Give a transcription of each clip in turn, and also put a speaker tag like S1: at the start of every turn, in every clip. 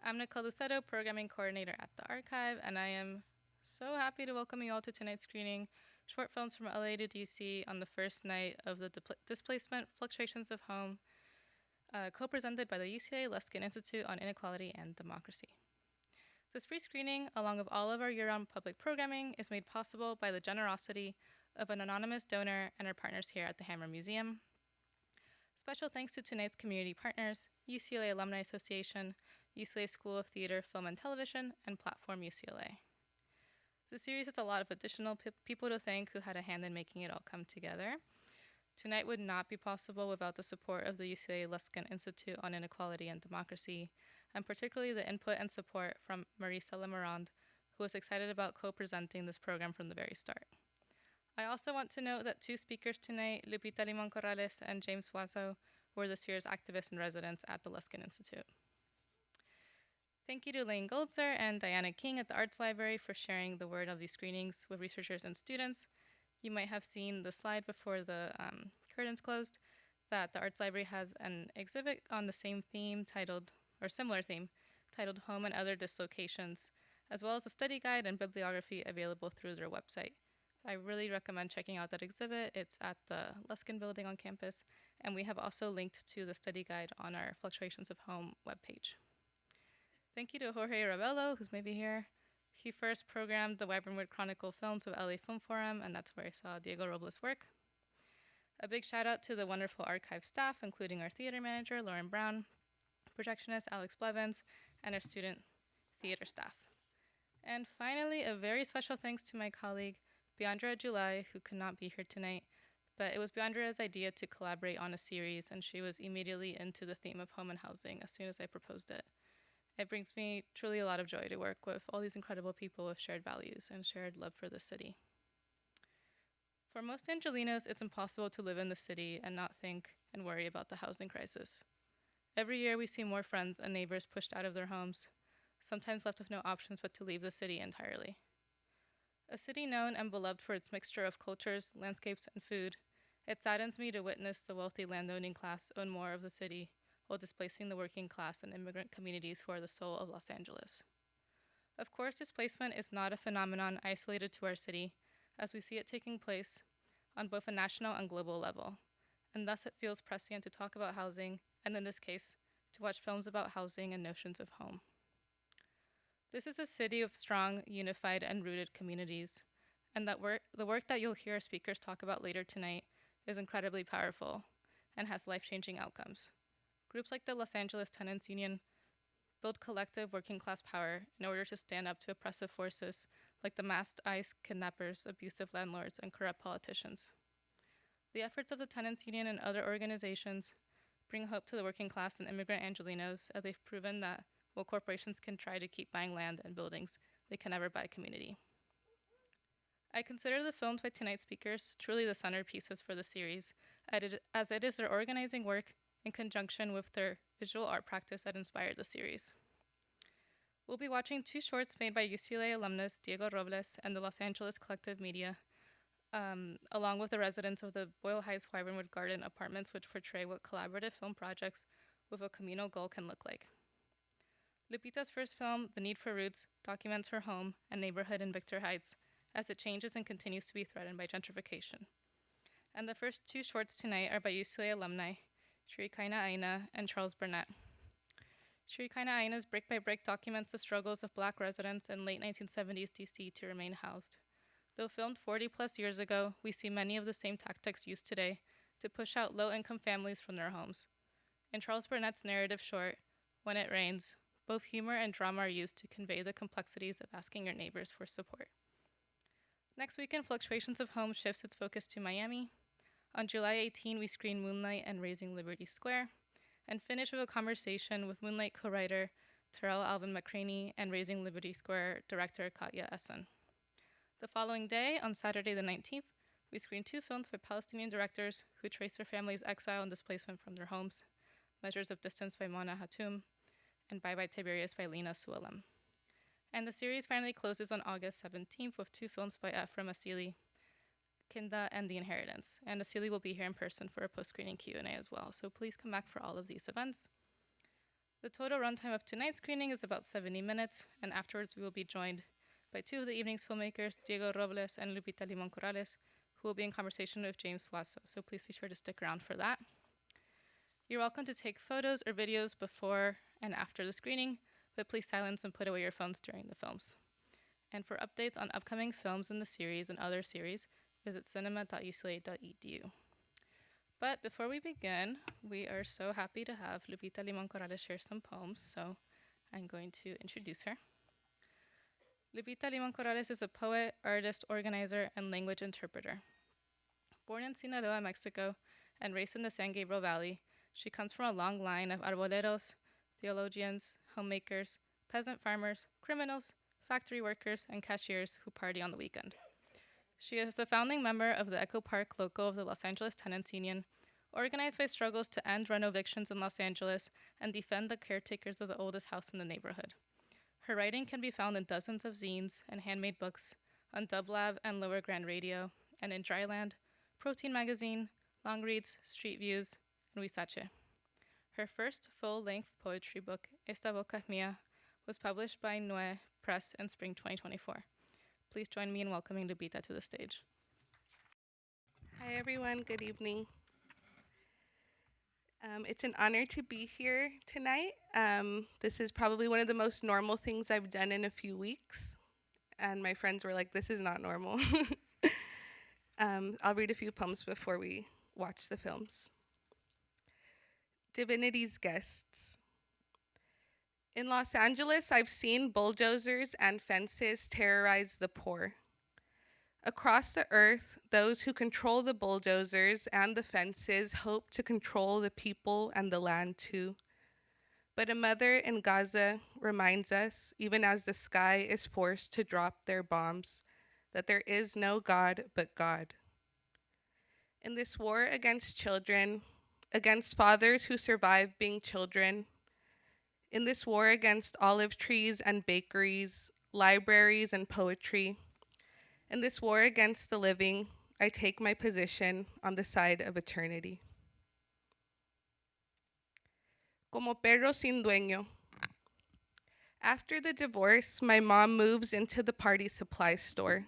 S1: I'm Nicole Ucedo, Programming Coordinator at the Archive, and I am so happy to welcome you all to tonight's screening, Short Films from LA to DC on the first night of the Displacement, Fluctuations of Home, co-presented by the UCLA Luskin Institute on Inequality and Democracy. This free screening, along with all of our year-round public programming, is made possible by the generosity of an anonymous donor and our partners here at the Hammer Museum. Special thanks to tonight's community partners, UCLA Alumni Association, UCLA School of Theater, Film and Television, and Platform UCLA. The series has a lot of additional people to thank who had a hand in making it all come together. Tonight would not be possible without the support of the UCLA Luskin Institute on Inequality and Democracy, and particularly the input and support from Marisa Lemarand, who was excited about co-presenting this program from the very start. I also want to note that two speakers tonight, Lupita Limón Corrales and James Suazo, were this year's activists-in-residence at the Luskin Institute. Thank you to Lane Goldzer and Diana King at the Arts Library for sharing the word of these screenings with researchers and students. You might have seen the slide before the curtains closed that the Arts Library has an exhibit on the same theme titled, or similar theme, titled Home and Other Dislocations, as well as a study guide and bibliography available through their website. I really recommend checking out that exhibit. It's at the Luskin building on campus, and we have also linked to the study guide on our Fluctuations of Home webpage. Thank you to Jorge Ravelo, who's maybe here. He first programmed the Wyvernwood Chronicle films with LA Film Forum, and that's where I saw Diego Robles work. A big shout out to the wonderful archive staff, including our theater manager, Lauren Brown, projectionist, Alex Blevins, and our student theater staff. And finally, a very special thanks to my colleague, Biandra July, who could not be here tonight, but it was Biandra's idea to collaborate on a series, and she was immediately into the theme of home and housing as soon as I proposed it. It brings me truly a lot of joy to work with all these incredible people with shared values and shared love for the city. For most Angelinos, it's impossible to live in the city and not think and worry about the housing crisis. Every year we see more friends and neighbors pushed out of their homes, sometimes left with no options but to leave the city entirely. A city known and beloved for its mixture of cultures, landscapes, and food, it saddens me to witness the wealthy landowning class own more of the city while displacing the working class and immigrant communities who are the soul of Los Angeles. Of course, displacement is not a phenomenon isolated to our city, as we see it taking place on both a national and global level, and thus it feels prescient to talk about housing, and in this case, to watch films about housing and notions of home. This is a city of strong, unified, and rooted communities, and the work that you'll hear speakers talk about later tonight is incredibly powerful and has life-changing outcomes. Groups like the Los Angeles Tenants Union build collective working class power in order to stand up to oppressive forces like the masked ICE kidnappers, abusive landlords, and corrupt politicians. The efforts of the Tenants Union and other organizations bring hope to the working class and immigrant Angelinos, as they've proven that while corporations can try to keep buying land and buildings, they can never buy community. I consider the films by tonight's speakers truly the centerpieces for the series, as it is their organizing work in conjunction with their visual art practice that inspired the series. We'll be watching two shorts made by UCLA alumnus Diego Robles and the Los Angeles Collective Media, along with the residents of the Boyle Heights Wyvernwood Garden apartments, which portray what collaborative film projects with a communal goal can look like. Lupita's first film, The Need for Roots, documents her home and neighborhood in Victor Heights as it changes and continues to be threatened by gentrification. And the first two shorts tonight are by UCLA alumni Shirikaina Aina and Charles Burnett. Shirikaina Aina's Brick by Brick documents the struggles of Black residents in late 1970s DC to remain housed. Though filmed 40 plus years ago, we see many of the same tactics used today to push out low-income families from their homes. In Charles Burnett's narrative short, When It Rains, both humor and drama are used to convey the complexities of asking your neighbors for support. Next weekend, Fluctuations of Home shifts its focus to Miami. On July 18, we screen Moonlight and Raising Liberty Square, and finish with a conversation with Moonlight co-writer Terrell Alvin McCraney and Raising Liberty Square director Katya Essen. The following day, on Saturday the 19th, we screen two films by Palestinian directors who trace their families' exile and displacement from their homes, Measures of Distance by Mona Hatoum, and Bye Bye Tiberius by Lena Sualem. And the series finally closes on August 17th with two films by Ephraim Asili, Kinda, and The Inheritance. And Asili will be here in person for a post-screening Q&A as well, so please come back for all of these events. The total runtime of tonight's screening is about 70 minutes, and afterwards we will be joined by two of the evening's filmmakers, Diego Robles and Lupita Limón Corrales, who will be in conversation with James Suazo, so please be sure to stick around for that. You're welcome to take photos or videos before and after the screening, but please silence and put away your phones during the films. And for updates on upcoming films in the series and other series, visit cinema.ucla.edu. But before we begin, we are so happy to have Lupita Limón Corrales share some poems, so I'm going to introduce her. Lupita Limón Corrales is a poet, artist, organizer, and language interpreter. Born in Sinaloa, Mexico, and raised in the San Gabriel Valley, she comes from a long line of arboleros, theologians, homemakers, peasant farmers, criminals, factory workers, and cashiers who party on the weekend. She is the founding member of the Echo Park Loco of the Los Angeles Tenants Union, organized by struggles to end rent evictions in Los Angeles and defend the caretakers of the oldest house in the neighborhood. Her writing can be found in dozens of zines and handmade books, on Dublab and Lower Grand Radio, and in Dryland, Protein Magazine, Long Reads, Street Views, and Huizache. Her first full-length poetry book, Esta Boca Mía, was published by Noé Press in spring 2024. Please join me in welcoming Lupita to the stage.
S2: Hi, everyone. Good evening. It's an honor to be here tonight. This is probably one of the most normal things I've done in a few weeks. And my friends were like, this is not normal. I'll read a few poems before we watch the films. Divinity's Guests. In Los Angeles, I've seen bulldozers and fences terrorize the poor. Across the earth, those who control the bulldozers and the fences hope to control the people and the land too. But a mother in Gaza reminds us, even as the sky is forced to drop their bombs, that there is no God but God. In this war against children, against fathers who survive being children, in this war against olive trees and bakeries, libraries and poetry, in this war against the living, I take my position on the side of eternity. Como perro sin dueño. After the divorce, my mom moves into the party supply store.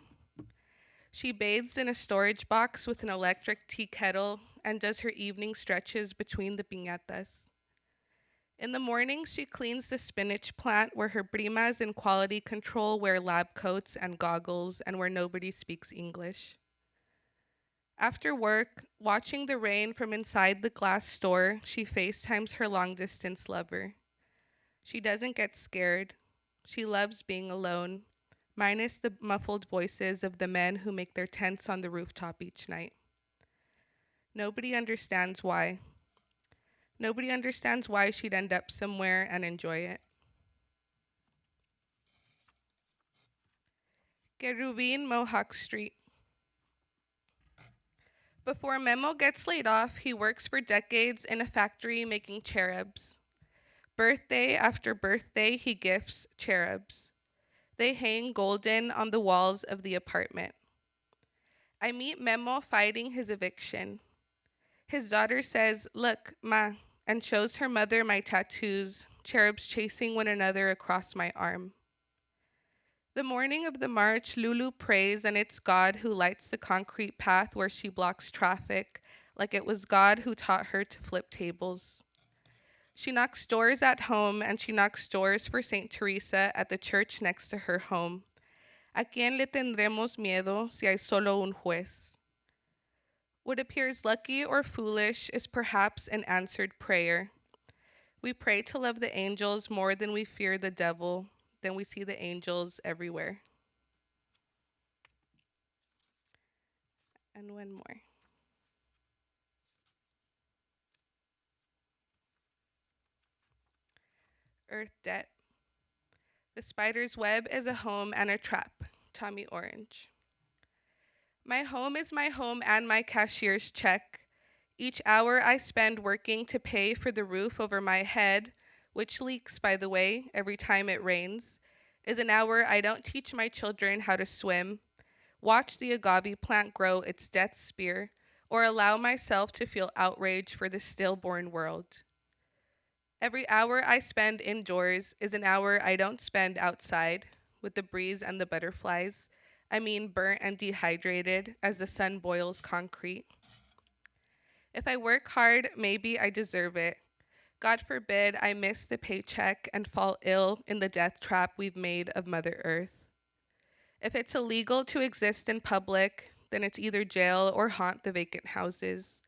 S2: She bathes in a storage box with an electric tea kettle and does her evening stretches between the piñatas. In the mornings, she cleans the spinach plant where her primas in quality control wear lab coats and goggles and where nobody speaks English. After work, watching the rain from inside the glass store, she FaceTimes her long-distance lover. She doesn't get scared. She loves being alone, minus the muffled voices of the men who make their tents on the rooftop each night. Nobody understands why. Nobody understands why she'd end up somewhere and enjoy it. Kerubin, Mohawk Street. Before Memo gets laid off, he works for decades in a factory making cherubs. Birthday after birthday, he gifts cherubs. They hang golden on the walls of the apartment. I meet Memo fighting his eviction. His daughter says, "Look, Ma," and shows her mother my tattoos, cherubs chasing one another across my arm. The morning of the march, Lulu prays, and it's God who lights the concrete path where she blocks traffic, like it was God who taught her to flip tables. She knocks doors at home, and she knocks doors for St. Teresa at the church next to her home. ¿A quién le tendremos miedo si hay solo un juez? What appears lucky or foolish is perhaps an answered prayer. We pray to love the angels more than we fear the devil, then we see the angels everywhere. And one more. Earth Debt. The spider's web is a home and a trap. Tommy Orange. My home is my home and my cashier's check. Each hour I spend working to pay for the roof over my head, which leaks, by the way, every time it rains, is an hour I don't teach my children how to swim, watch the agave plant grow its death spear, or allow myself to feel outrage for the stillborn world. Every hour I spend indoors is an hour I don't spend outside with the breeze and the butterflies. I mean, burnt and dehydrated as the sun boils concrete. If I work hard, maybe I deserve it. God forbid I miss the paycheck and fall ill in the death trap we've made of Mother Earth. If it's illegal to exist in public, then it's either jail or haunt the vacant houses.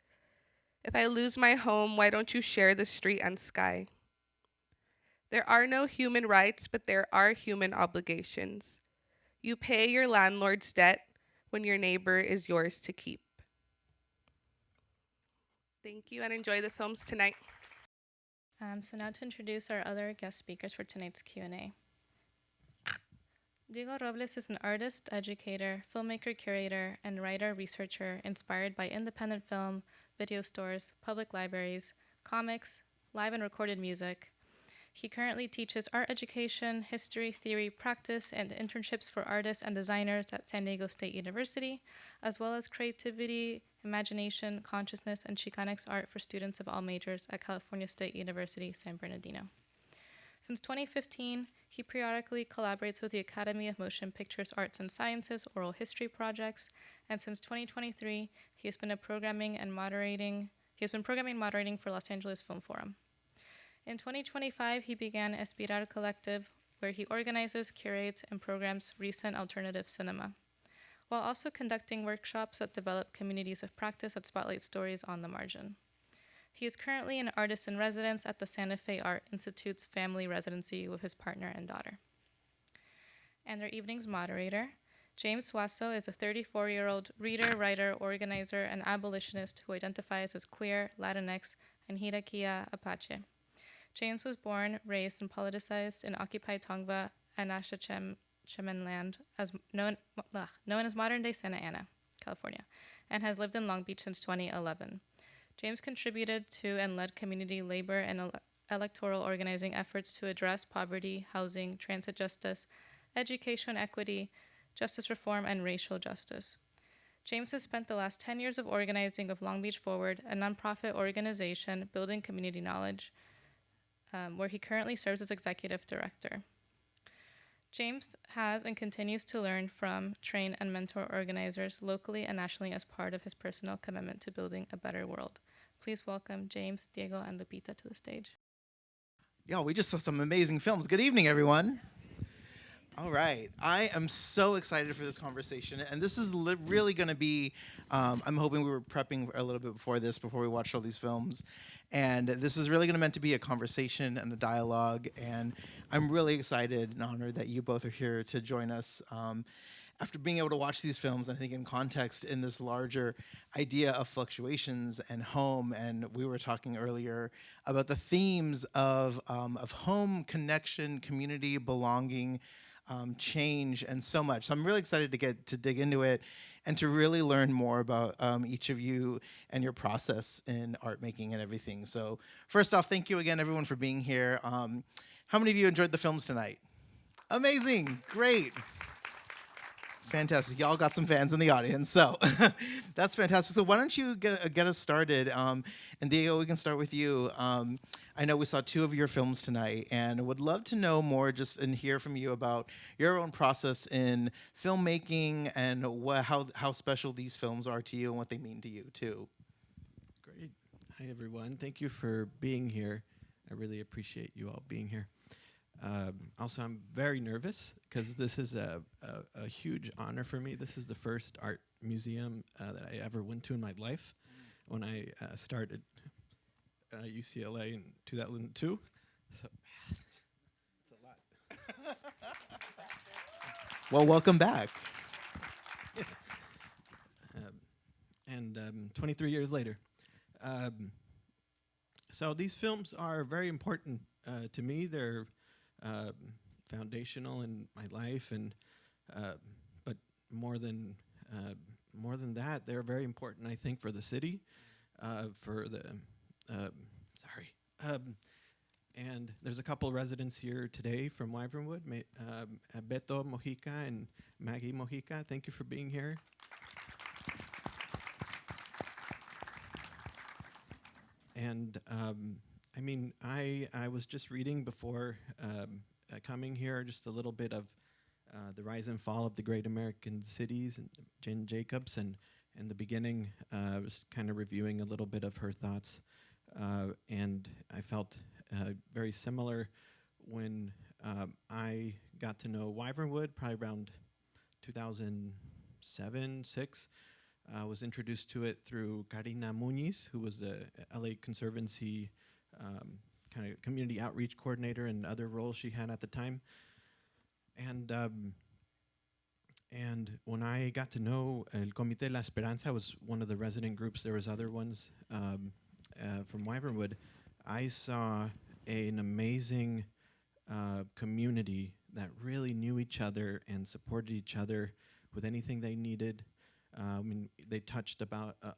S2: If I lose my home, why don't you share the street and sky? There are no human rights, but there are human obligations. You pay your landlord's debt when your neighbor is yours to keep. Thank you and enjoy the films tonight.
S1: So now to introduce our other guest speakers for tonight's Q&A. Diego Robles is an artist, educator, filmmaker, curator, and writer-researcher inspired by independent film, video stores, public libraries, comics, live and recorded music. He currently teaches art education, history, theory, practice, and internships for artists and designers at San Diego State University, as well as creativity, imagination, consciousness, and Chicanx art for students of all majors at California State University, San Bernardino. Since 2015, he periodically collaborates with the Academy of Motion Pictures Arts and Sciences oral history projects, and since 2023, he has been programming and moderating for Los Angeles Film Forum. In 2025, he began Espirar Collective, where he organizes, curates, and programs recent alternative cinema, while also conducting workshops that develop communities of practice that spotlight stories on the margin. He is currently an artist in residence at the Santa Fe Art Institute's family residency with his partner and daughter. And our evening's moderator, James Suazo, is a 34-year-old reader, writer, organizer, and abolitionist who identifies as queer, Latinx, and Hirakia Apache. James was born, raised, and politicized in occupied Tongva and Chemen land, known as modern-day Santa Ana, California, and has lived in Long Beach since 2011. James contributed to and led community labor and electoral organizing efforts to address poverty, housing, transit justice, education equity, justice reform, and racial justice. James has spent the last 10 years of organizing of Long Beach Forward, a nonprofit organization building community knowledge, where he currently serves as executive director. James has and continues to learn from, train, and mentor organizers locally and nationally as part of his personal commitment to building a better world. Please welcome James, Diego, and Lupita to the stage.
S3: Yo, we just saw some amazing films. Good evening, everyone. All right. I am so excited for this conversation. And this is really going to be, I'm hoping we were prepping a little bit before we watched all these films. And this is really going to meant to be a conversation and a dialogue. And I'm really excited and honored that you both are here to join us. After being able to watch these films, I think in context in this larger idea of fluctuations and home, and we were talking earlier about the themes of home, connection, community, belonging, change, and so much. So I'm really excited to dig into it and to really learn more about each of you and your process in art making and everything. So first off, thank you again, everyone, for being here. How many of you enjoyed the films tonight? Amazing, great. Fantastic. Y'all got some fans in the audience, so that's fantastic. So why don't you get us started? And Diego, we can start with you. I know we saw 2 of your films tonight, and would love to know more and hear from you about your own process in filmmaking and how special these films are to you and what they mean to you, too.
S4: Great. Hi, everyone. Thank you for being here. I really appreciate you all being here. Also, I'm very nervous because this is a huge honor for me. This is the first art museum that I ever went to in my life when I started UCLA in 2002. So it's a lot.
S3: Well, welcome back.
S4: And 23 years later. So these films are very important to me. They're foundational in my life, and but more than that, they're very important, I think, for the city, for the and there's a couple residents here today from Wyvernwood, Beto Mojica and Maggie Mojica. Thank you for being here. And I mean, I was just reading before coming here just a little bit of the rise and fall of the great American cities, and Jen Jacobs, and in the beginning, I was kind of reviewing a little bit of her thoughts, and I felt very similar when I got to know Wyvernwood, probably around 2007, 6. I was introduced to it through Karina Muñiz, who was the LA Conservancy kind of community outreach coordinator and other roles she had at the time. And when I got to know El Comité de la Esperanza, was one of the resident groups. There was other ones from Wyvernwood. I saw an amazing community that really knew each other and supported each other with anything they needed. I mean, they touched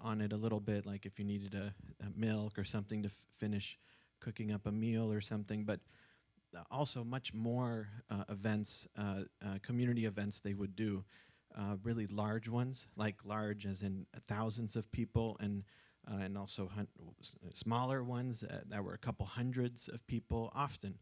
S4: on it a little bit, like if you needed a milk or something to finish cooking up a meal or something, but also much more events, community events they would do, really large ones, like large as in thousands of people, and also smaller ones that were a couple hundreds of people often.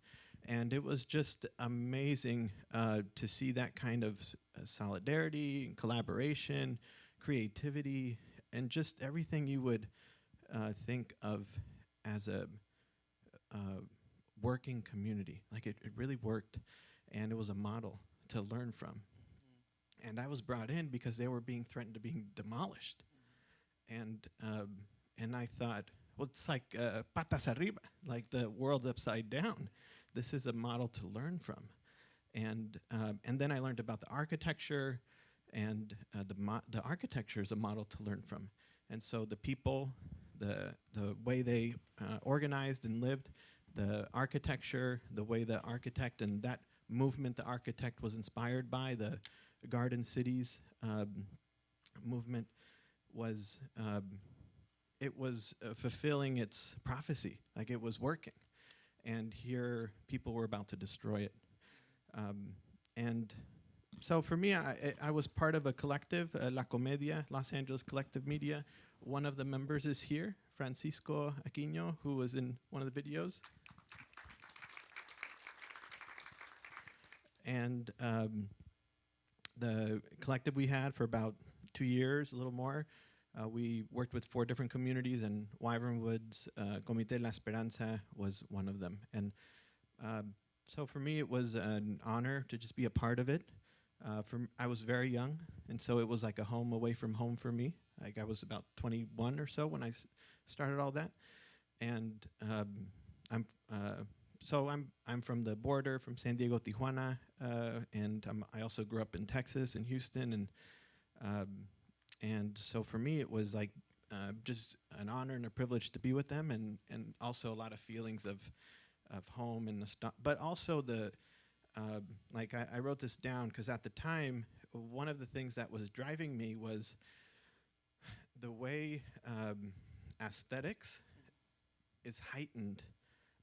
S4: And it was just amazing to see that kind of solidarity and collaboration, creativity, and just everything you would think of as a working community. Like it really worked, and it was a model to learn from. And I was brought in because they were being threatened to being demolished. And I thought, well, it's like patas arriba, like the world's upside down. This is a model to learn from. And then I learned about the architecture, and the architecture is a model to learn from. And so the people, the way they organized and lived, the architecture, the way the architect and that movement the architect was inspired by, the Garden Cities movement, was it was fulfilling its prophecy, like it was working. And here people were about to destroy it. And so for me, I was part of a collective, La Comedia, Los Angeles Collective Media. One of the members is here, Francisco Aquino, who was in one of the videos. And the collective we had for about 2 years, a little more. We worked with 4 different communities, and Wyvernwood's Comité de la Esperanza was one of them. And so for me, it was an honor to just be a part of it. I was very young, and so it was like a home away from home for me. Like I was about 21 or so when I started all that. And I'm from the border, from San Diego, Tijuana, and I also grew up in Texas, in Houston, and so for me, it was like just an honor and a privilege to be with them, and also a lot of feelings of home and but also like I wrote this down because at the time, one of the things that was driving me was the way aesthetics is heightened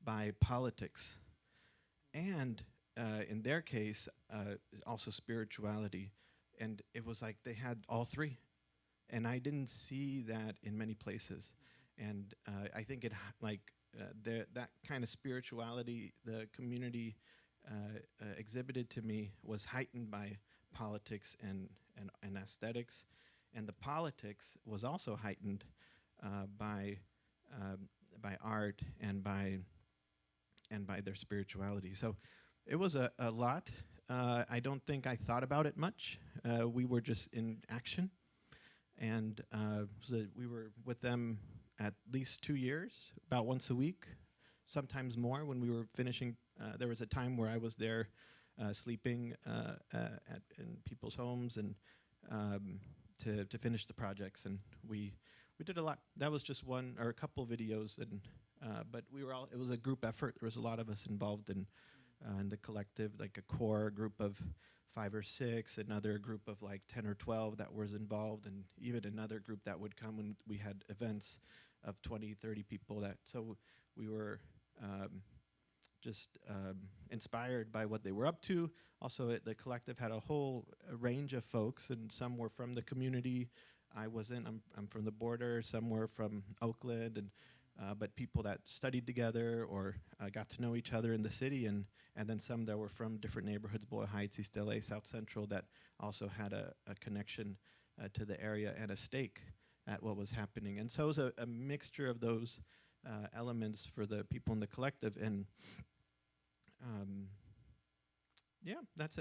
S4: by politics, and in their case, also spirituality, and it was like they had all three. And I didn't see that in many places. And I think that kind of spirituality the community exhibited to me was heightened by politics and aesthetics. And the politics was also heightened by art and by their spirituality. So it was a lot. I don't think I thought about it much. We were just in action. And so we were with them at least 2 years, about once a week, sometimes more when we were finishing. There was a time where I was there sleeping in people's homes and to finish the projects. And we did a lot. That was just one or a couple videos, and but we were all. It was a group effort. There was a lot of us involved in the collective, like a core group of 5 or 6, another group of like 10 or 12 that was involved, and even another group that would come when we had events of 20, 30 people. So we were just inspired by what they were up to. Also, the collective had a whole range of folks, and some were from the community I wasn't. I'm from the border. Some were from Oakland, and but people that studied together or got to know each other in the city, and then some that were from different neighborhoods, Boyle Heights, East LA, South Central, that also had a connection to the area and a stake at what was happening. And so it was a mixture of those elements for the people in the collective. And yeah,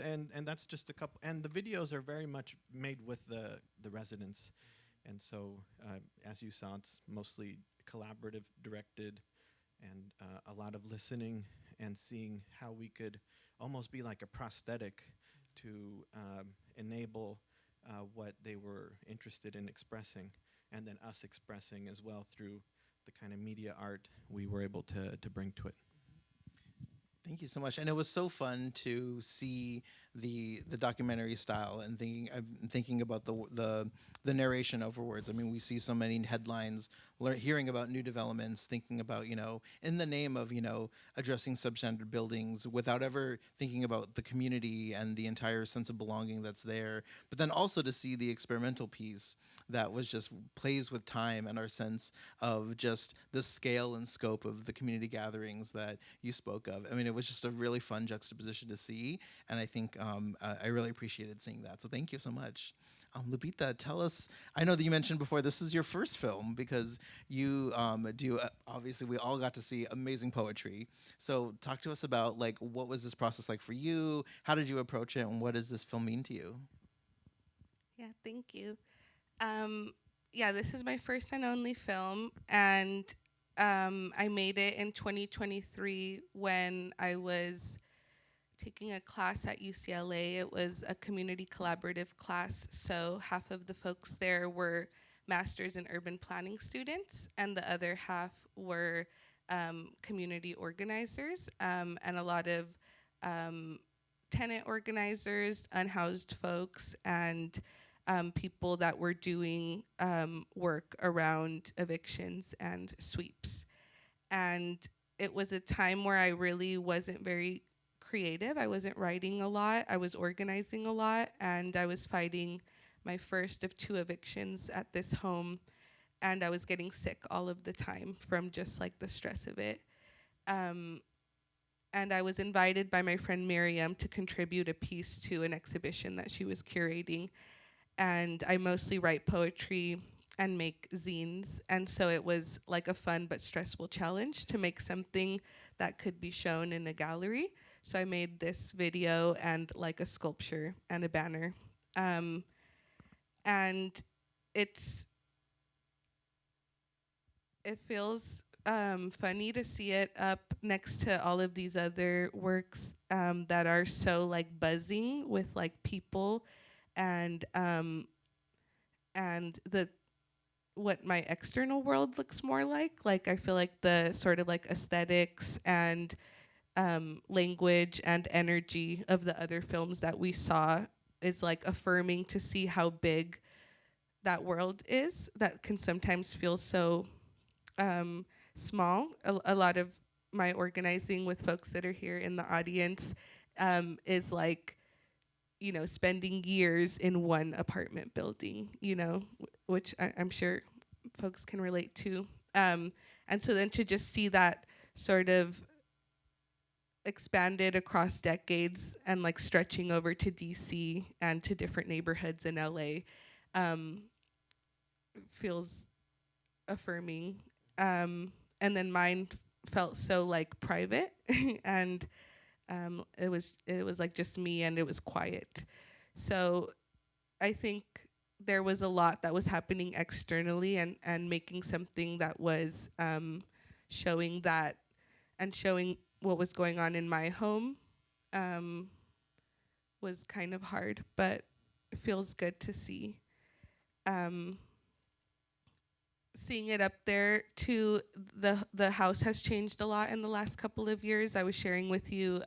S4: and that's just a couple. And the videos are very much made with the residents. And so, as you saw, it's mostly collaborative, directed, and a lot of listening and seeing how we could almost be like a prosthetic to enable what they were interested in expressing, and then us expressing as well through the kind of media art we were able to bring to it.
S3: Thank you so much, and it was so fun to see the documentary style and thinking about the narration over words. I mean, we see so many headlines, hearing about new developments, thinking about in the name of addressing substandard buildings without ever thinking about the community and the entire sense of belonging that's there. But then also to see the experimental piece that was just plays with time and our sense of just the scale and scope of the community gatherings that you spoke of. I mean, it was just a really fun juxtaposition to see, and I think I really appreciated seeing that. So thank you so much. Lupita, tell us, I know that you mentioned before this is your first film because you do, obviously we all got to see amazing poetry. So talk to us about what was this process like for you? How did you approach it, and what does this film mean to you?
S2: Yeah, thank you. Yeah, this is my first and only film, and I made it in 2023 when I was taking a class at UCLA. It was a community collaborative class, so half of the folks there were masters in urban planning students, and the other half were community organizers, and a lot of tenant organizers, unhoused folks, and people that were doing work around evictions and sweeps. And it was a time where I really wasn't very creative. I wasn't writing a lot. I was organizing a lot, and I was fighting my first of 2 evictions at this home, and I was getting sick all of the time from just the stress of it. And I was invited by my friend Miriam to contribute a piece to an exhibition that she was curating. And I mostly write poetry and make zines. And so it was a fun but stressful challenge to make something that could be shown in a gallery. So I made this video and a sculpture and a banner. And it feels funny to see it up next to all of these other works that are so buzzing with people and the what my external world looks more like. I feel the sort of aesthetics and language and energy of the other films that we saw is affirming to see how big that world is that can sometimes feel so small. A lot of my organizing with folks that are here in the audience is spending years in one apartment building, which I'm sure folks can relate to. And so then to just see that sort of expanded across decades and stretching over to DC and to different neighborhoods in LA feels affirming. And then mine felt so private and it was just me, and it was quiet. So I think there was a lot that was happening externally, and making something that was showing that and showing what was going on in my home was kind of hard, but it feels good to see. Seeing it up there too, the house has changed a lot in the last couple of years. I was sharing with you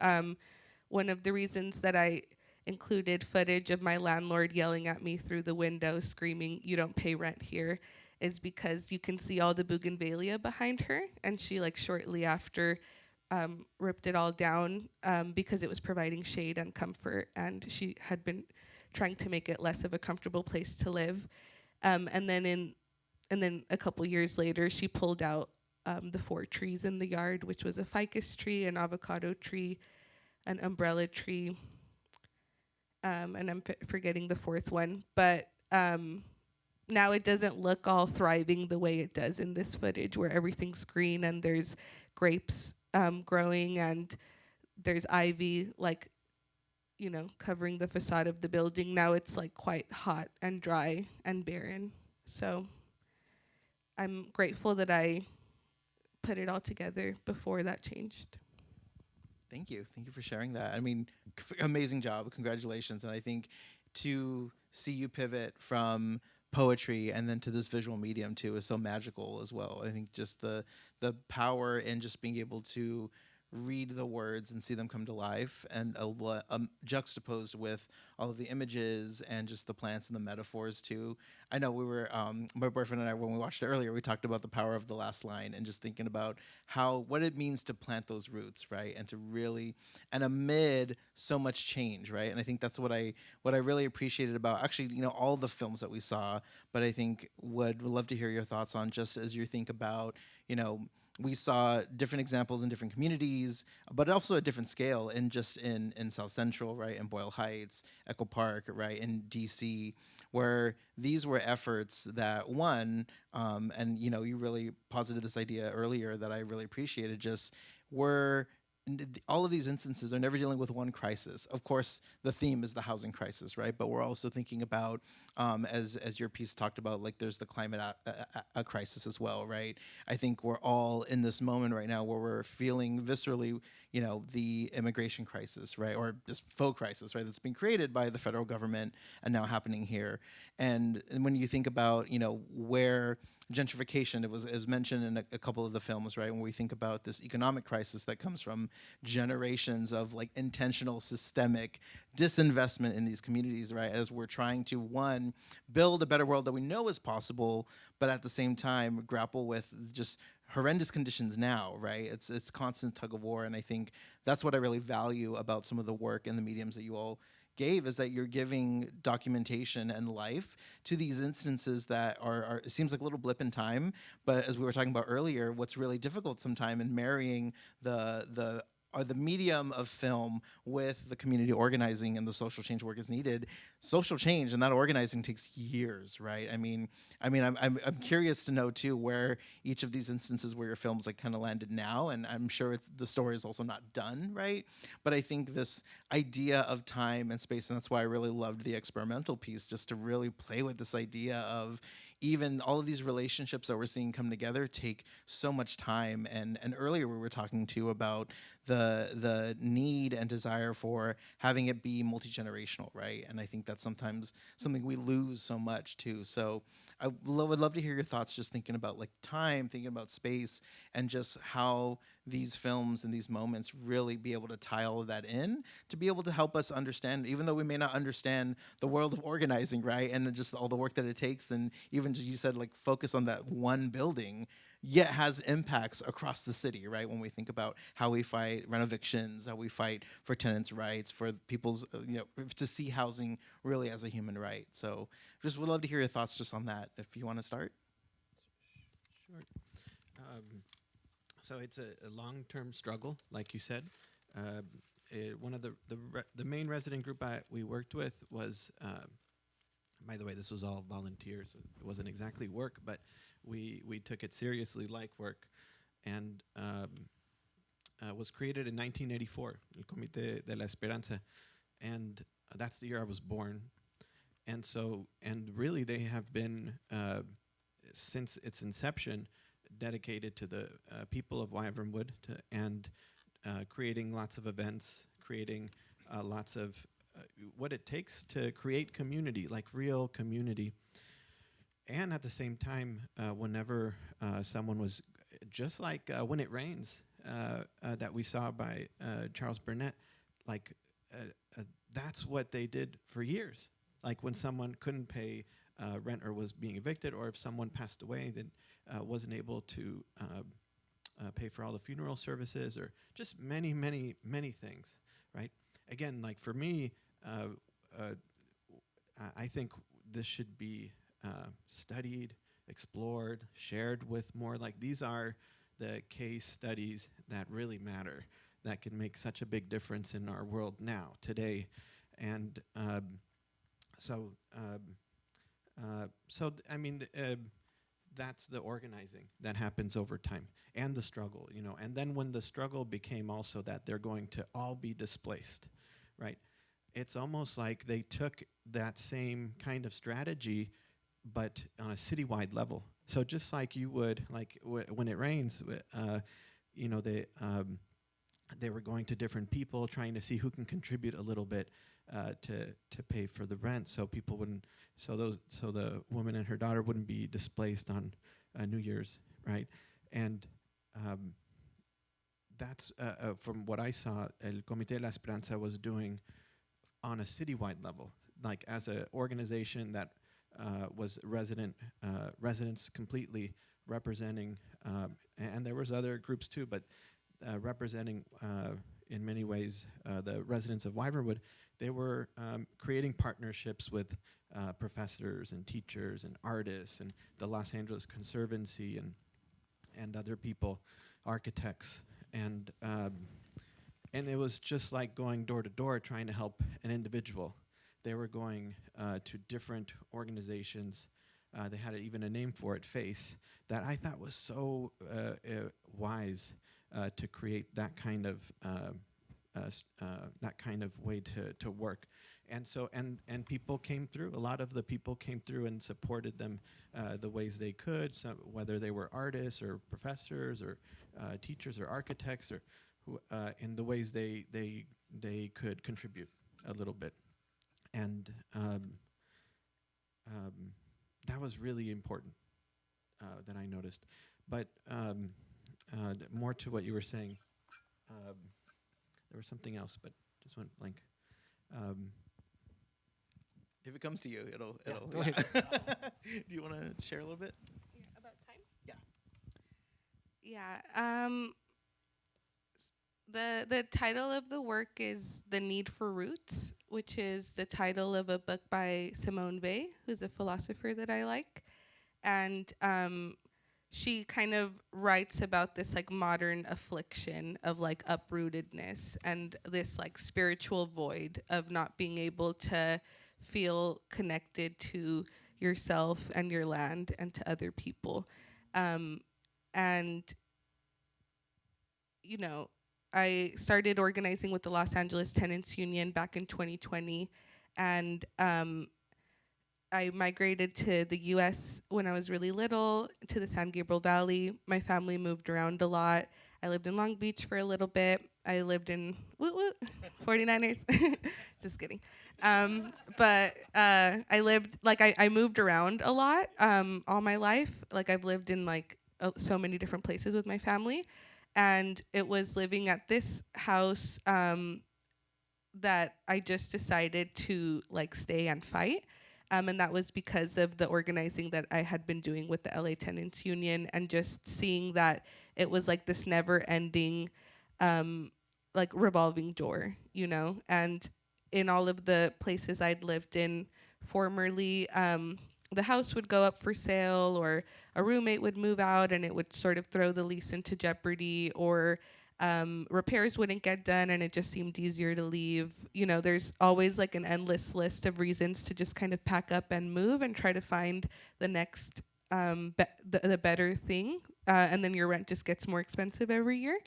S2: one of the reasons that I included footage of my landlord yelling at me through the window screaming, "You don't pay rent here," is because you can see all the bougainvillea behind her, and she shortly after ripped it all down because it was providing shade and comfort, and she had been trying to make it less of a comfortable place to live. And then a couple years later, she pulled out the 4 trees in the yard, which was a ficus tree, an avocado tree, an umbrella tree, and I'm forgetting the 4th one. But now it doesn't look all thriving the way it does in this footage, where everything's green and there's grapes growing and there's ivy, like, you know, covering the facade of the building. Now it's like quite hot and dry and barren. So I'm grateful that I put it all together before that changed.
S3: Thank you. Thank you for sharing that. I mean, amazing job. Congratulations. And I think to see you pivot from poetry and then to this visual medium too is so magical as well. I think just the power in just being able to read the words and see them come to life and juxtaposed with all of the images and just the plants and the metaphors too. I know we were my boyfriend and I, when we watched it earlier, we talked about the power of the last line and just thinking about what it means to plant those roots, right? And to really, and amid so much change, right? And I think that's what I really appreciated about actually, you know, all the films that we saw, but I think would love to hear your thoughts on just as you think about, you know, we saw different examples in different communities, but also a different scale in South Central, right, in Boyle Heights, Echo Park, right, in DC, where these were efforts that and you know, you really posited this idea earlier that I really appreciated, just were all of these instances are never dealing with one crisis. Of course, the theme is the housing crisis, right? But we're also thinking about, as your piece talked about, like there's the climate a crisis as well, right? I think we're all in this moment right now where we're feeling viscerally, you know, the immigration crisis, right? Or this faux crisis, right? That's being created by the federal government and now happening here. And when you think about, you know, where gentrification, it was mentioned in a couple of the films, right? When we think about this economic crisis that comes from generations of like intentional systemic disinvestment in these communities, right? As we're trying to, one, build a better world that we know is possible, but at the same time grapple with just horrendous conditions now, right? It's constant tug of war, and I think that's what I really value about some of the work and the mediums that you all gave, is that you're giving documentation and life to these instances that are it seems like a little blip in time, but as we were talking about earlier, what's really difficult sometimes in marrying the medium of film with the community organizing and the social change work is needed. Social change and that organizing takes years, right? I'm curious to know too where each of these instances where your films like kind of landed now, and I'm sure the story is also not done, right? But I think this idea of time and space, and that's why I really loved the experimental piece, just to really play with this idea of even all of these relationships that we're seeing come together take so much time. And earlier we were talking too about the need and desire for having it be multi-generational, right? And I think that's sometimes something we lose so much too. So I would love to hear your thoughts just thinking about like time, thinking about space, and just how these films and these moments really be able to tie all of that in to be able to help us understand, even though we may not understand the world of organizing, right? And just all the work that it takes, and even just you said like focus on that one building, yet has impacts across the city, right? When we think about how we fight rent evictions, how we fight for tenants' rights, for people's, to see housing really as a human right. So just would love to hear your thoughts just on that, if you want to start.
S4: Sure. So it's a long-term struggle, like you said. One of the main resident group we worked with was, by the way, this was all volunteers. So it wasn't exactly work, but we took it seriously like work, and was created in 1984, El Comité de la Esperanza, and that's the year I was born. And so, and really they have been, since its inception, dedicated to the people of Wyvernwood and creating lots of events, creating lots of what it takes to create community, like real community. And at the same time, whenever someone was, just like When It Rains, that we saw by Charles Burnett, like that's what they did for years. Like when someone couldn't pay rent or was being evicted, or if someone passed away, then wasn't able to pay for all the funeral services, or just many, many, many things, right? Again, like for me, I think this should be studied, explored, shared with more. Like these are the case studies that really matter, that can make such a big difference in our world now, today. And that's the organizing that happens over time, and the struggle, and then when the struggle became also that they're going to all be displaced, right? It's almost like they took that same kind of strategy, but on a citywide level. So just like you would, like when it rains, they were going to different people, trying to see who can contribute a little bit to pay for the rent, so people wouldn't, so the woman and her daughter wouldn't be displaced on New Year's, right? And that's from what I saw, El Comité de la Esperanza was doing on a citywide level, like as an organization that was residents completely representing, and there was other groups too, but representing in many ways the residents of Wyvernwood. They were creating partnerships with professors and teachers and artists and the Los Angeles Conservancy and other people, architects, and it was just like going door to door trying to help an individual. They were going to different organizations. They had even a name for it, FACE, that I thought was so wise to create that kind of way to work. And so and people came through. A lot of the people came through and supported them the ways they could, whether they were artists or professors or teachers or architects, or who, in the ways they could contribute a little bit. And that was really important that I noticed. But more to what you were saying, there was something else, but just went blank.
S3: If it comes to you, it'll.
S4: Go ahead.
S3: Do you want to share a little bit?
S2: Yeah, about time?
S3: Yeah.
S2: The title of the work is The Need for Roots, which is the title of a book by Simone Weil, who's a philosopher that I like. And she kind of writes about this like modern affliction of like uprootedness and this like spiritual void of not being able to feel connected to yourself and your land and to other people. And, you know, I started organizing with the Los Angeles Tenants Union back in 2020, and I migrated to the U.S. when I was really little, to the San Gabriel Valley. My family moved around a lot. I lived in Long Beach for a little bit. I lived in 49ers. Just kidding. But I lived, like, I moved around a lot all my life. Like, I've lived in, like, so many different places with my family. And it was living at this house that I just decided to, like, stay and fight. And that was because of the organizing that I had been doing with the LA Tenants Union, and just seeing that it was like this never-ending, like, revolving door, you know? And in all of the places I'd lived in formerly, the house would go up for sale, or a roommate would move out and it would sort of throw the lease into jeopardy, or repairs wouldn't get done and it just seemed easier to leave. You know, there's always like an endless list of reasons to just kind of pack up and move and try to find the next, the better thing. And then your rent just gets more expensive every year.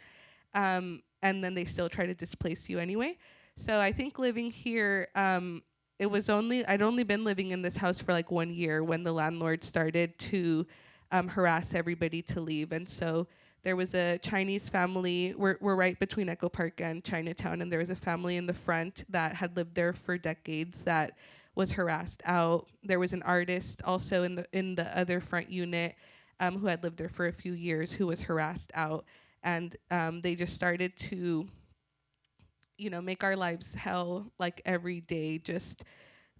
S2: And then they still try to displace you anyway. So I think living here, I'd only been living in this house for like 1 year when the landlord started to harass everybody to leave. And so there was a Chinese family. We're right between Echo Park and Chinatown, and there was a family in the front that had lived there for decades that was harassed out. There was an artist also in the other front unit who had lived there for a few years, who was harassed out. And they just started to, you know, make our lives hell, like, every day. Just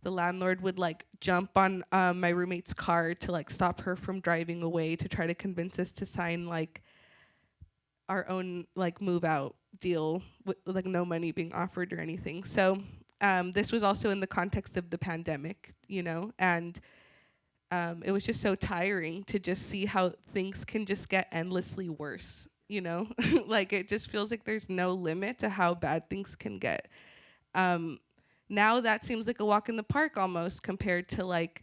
S2: the landlord would like jump on my roommate's car to like stop her from driving away, to try to convince us to sign like our own like move out deal with like no money being offered or anything. So this was also in the context of the pandemic, you know, and it was just so tiring to just see how things can just get endlessly worse, you know? Like, it just feels like there's no limit to how bad things can get. Now that seems like a walk in the park almost, compared to, like,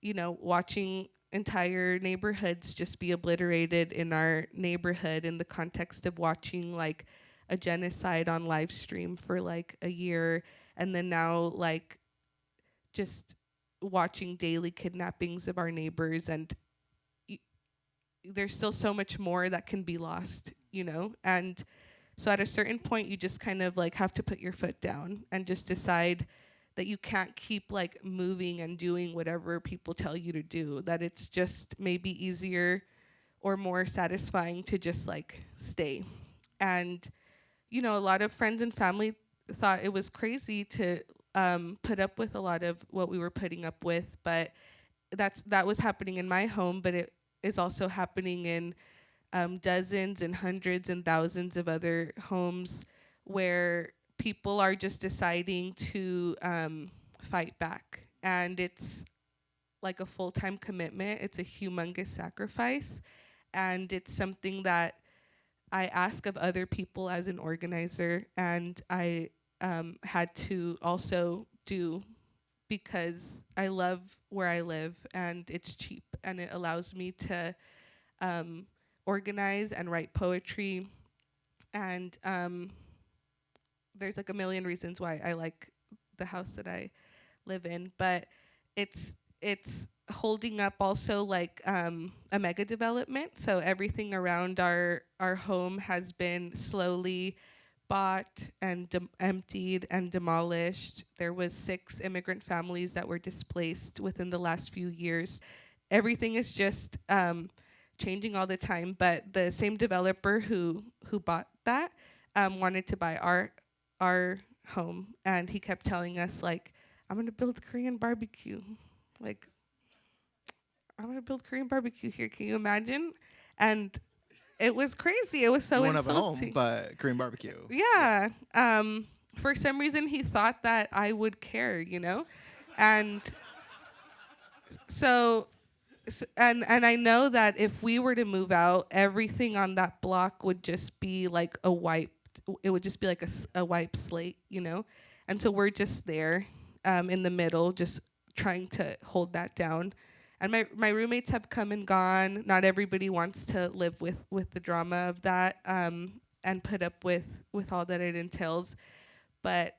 S2: you know, watching entire neighborhoods just be obliterated in our neighborhood in the context of watching, like, a genocide on live stream for like a year, and then now, like, just watching daily kidnappings of our neighbors, and there's still so much more that can be lost, you know? And so at a certain point, you just kind of like have to put your foot down and just decide that you can't keep like moving and doing whatever people tell you to do, that it's just maybe easier or more satisfying to just like stay. And, you know, a lot of friends and family thought it was crazy to put up with a lot of what we were putting up with, but that was happening in my home, but it is also happening in dozens and hundreds and thousands of other homes where people are just deciding to fight back. And it's like a full-time commitment. It's a humongous sacrifice. And it's something that I ask of other people as an organizer, and I had to also do because I love where I live and it's cheap and it allows me to organize and write poetry. And there's like a million reasons why I like the house that I live in, but it's holding up also like a mega development. So everything around our home has been slowly bought and emptied and demolished. There was 6 immigrant families that were displaced within the last few years. Everything is just changing all the time, but the same developer who bought that wanted to buy our home, and he kept telling us, like, I'm gonna build Korean barbecue. Like, I'm gonna build Korean barbecue here. Can you imagine? And it was crazy. It was so
S3: You won't have a
S2: insulting.
S3: home, but Korean barbecue.
S2: Yeah. For some reason, he thought that I would care, you know? And so, and I know that if we were to move out, everything on that block would just be like it would just be like a wiped slate, you know? And so we're just there in the middle, just trying to hold that down. And my roommates have come and gone. Not everybody wants to live with the drama of that and put up with all that it entails. But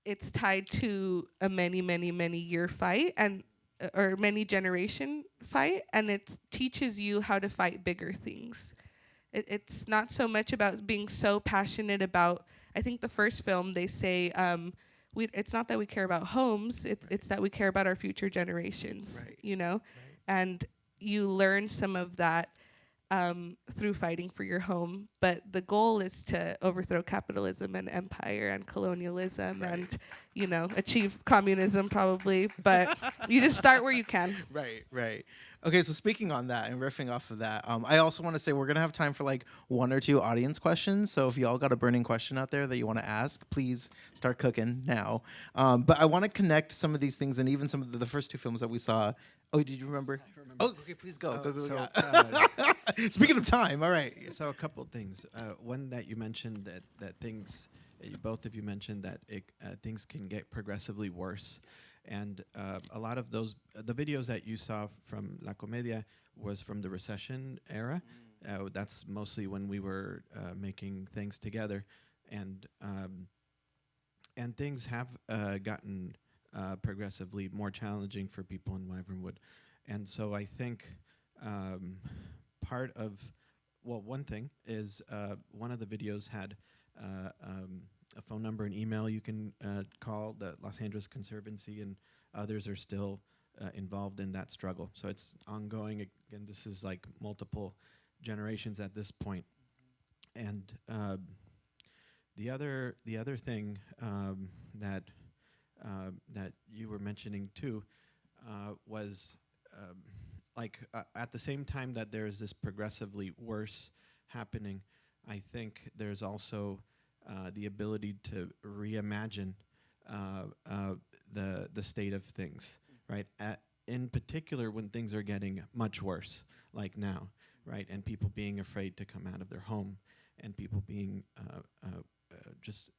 S2: it's tied to a many, many, many year fight and or many generation fight, and it teaches you how to fight bigger things. It's not so much about being so passionate about, I think the first film, they say, it's not that we care about homes, it's that we care about our future generations, you know? Right. And you learn some of that through fighting for your home. But the goal is to overthrow capitalism and empire and colonialism and, you know, achieve communism probably. But you just start where you can.
S3: Right. Okay, so speaking on that and riffing off of that, I also want to say we're going to have time for like 1 or 2 audience questions. So if y'all got a burning question out there that you want to ask, please start cooking now. But I want to connect some of these things and even some of the first 2 films that we saw. Oh, did you remember?
S4: I remember.
S3: Oh, okay, please go. Go.
S4: So,
S3: Yeah. Speaking of time, all right.
S4: So a couple things. One that you mentioned that things, both of you mentioned that things can get progressively worse. And a lot of those, the videos that you saw from La Comedia was from the recession era. That's mostly when we were making things together. And things have gotten progressively more challenging for people in Wyvernwood. And so I think part of, one thing is one of the videos had a phone number and email you can call. The Los Angeles Conservancy and others are still involved in that struggle. So it's ongoing. Again, this is like multiple generations at this point. And the other thing that you were mentioning too was at the same time that there's this progressively worse happening, I think there's also the ability to reimagine the state of things, right? In particular, when things are getting much worse, like now, right? And people being afraid to come out of their home, and people being just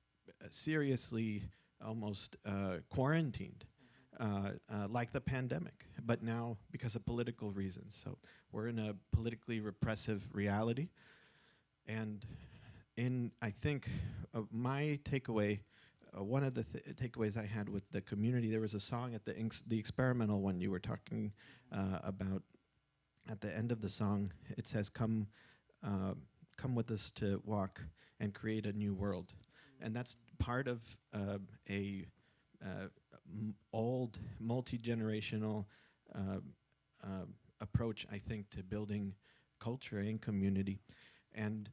S4: seriously almost quarantined, like the pandemic, but now because of political reasons. So we're in a politically repressive reality. And I think my takeaway, one of the takeaways I had with the community, there was a song at the experimental one you were talking about. At the end of the song, it says, "Come with us to walk and create a new world," and that's part of a old multi-generational approach, I think, to building culture and community, and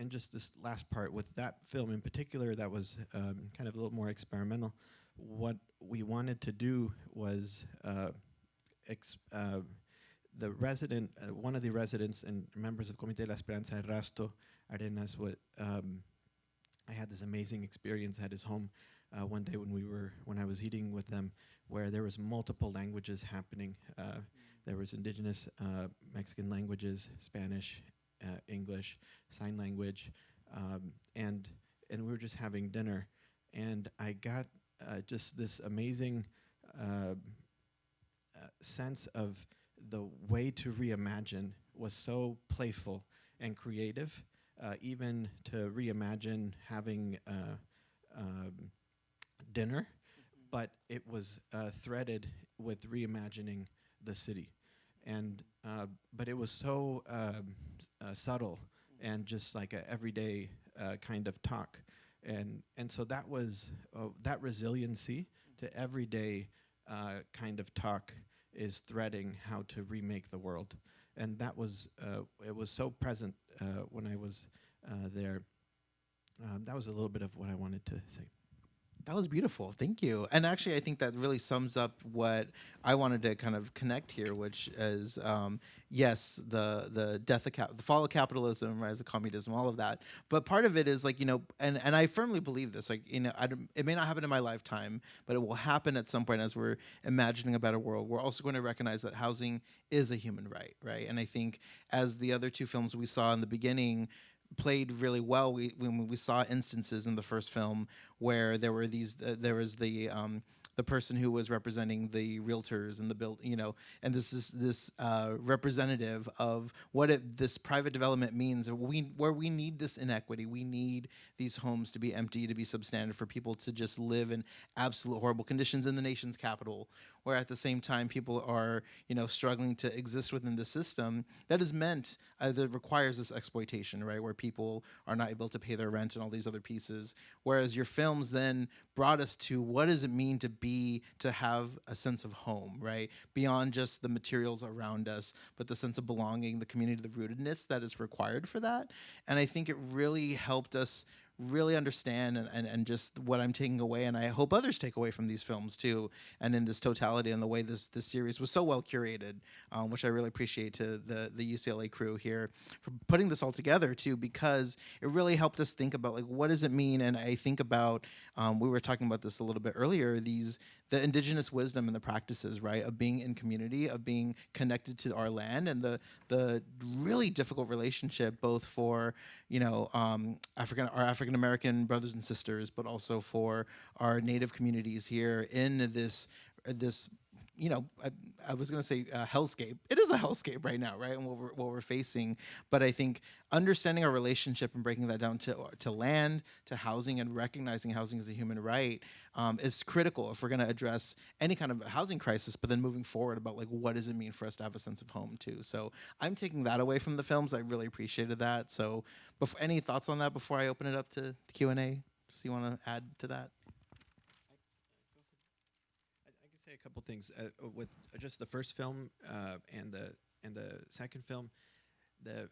S4: just this last part with that film in particular, that was kind of a little more experimental. What we wanted to do was the resident, one of the residents and members of Comité de la Esperanza, Rasto Arenas, I had this amazing experience at his home one day when I was eating with them, where there was multiple languages happening. There was indigenous Mexican languages, Spanish, English, sign language, and we were just having dinner, and I got just this amazing sense of the way to reimagine was so playful and creative, even to reimagine having dinner, but it was threaded with reimagining the city, and but it was so subtle and just like a everyday kind of talk, and so that was that resiliency to everyday kind of talk is threading how to remake the world, and that was it was so present when I was there. That was a little bit of what I wanted to say.
S3: That was beautiful. Thank you. And actually, I think that really sums up what I wanted to kind of connect here, which is, yes, the death of the fall of capitalism, rise of communism, all of that. But part of it is like, and I firmly believe this, like, it may not happen in my lifetime, but it will happen at some point as we're imagining a better world. We're also going to recognize that housing is a human right, right? And I think as the other two films we saw in the beginning played really well. When we saw instances in the first film where there were there was the person who was representing the realtors and the and this is this representative of what this private development means. Where we need this inequity, we need these homes to be empty, to be substandard, for people to just live in absolute horrible conditions in the nation's capital, where at the same time people are struggling to exist within the system that is meant that requires this exploitation, right? Where people are not able to pay their rent and all these other pieces. Whereas your films then brought us to what does it mean to have a sense of home, right? Beyond just the materials around us, but the sense of belonging, the community, the rootedness that is required for that. And I think it really helped us really understand and just what I'm taking away, and I hope others take away from these films too, and in this totality and the way this series was so well curated, which I really appreciate to the UCLA crew here for putting this all together too, because it really helped us think about like what does it mean. And I think about we were talking about this a little bit earlier, the indigenous wisdom and the practices, right, of being in community, of being connected to our land, and the really difficult relationship both for our African American brothers and sisters, but also for our Native communities here in this I was going to say hellscape. It is a hellscape right now, right? And what we're facing. But I think understanding our relationship and breaking that down to land, to housing, and recognizing housing as a human right is critical if we're going to address any kind of housing crisis. But then moving forward about like what does it mean for us to have a sense of home too. So I'm taking that away from the films. I really appreciated that. So any thoughts on that before I open it up to the Q&A? Just you want to add to that?
S4: Say a couple things with just the first film and the second film. The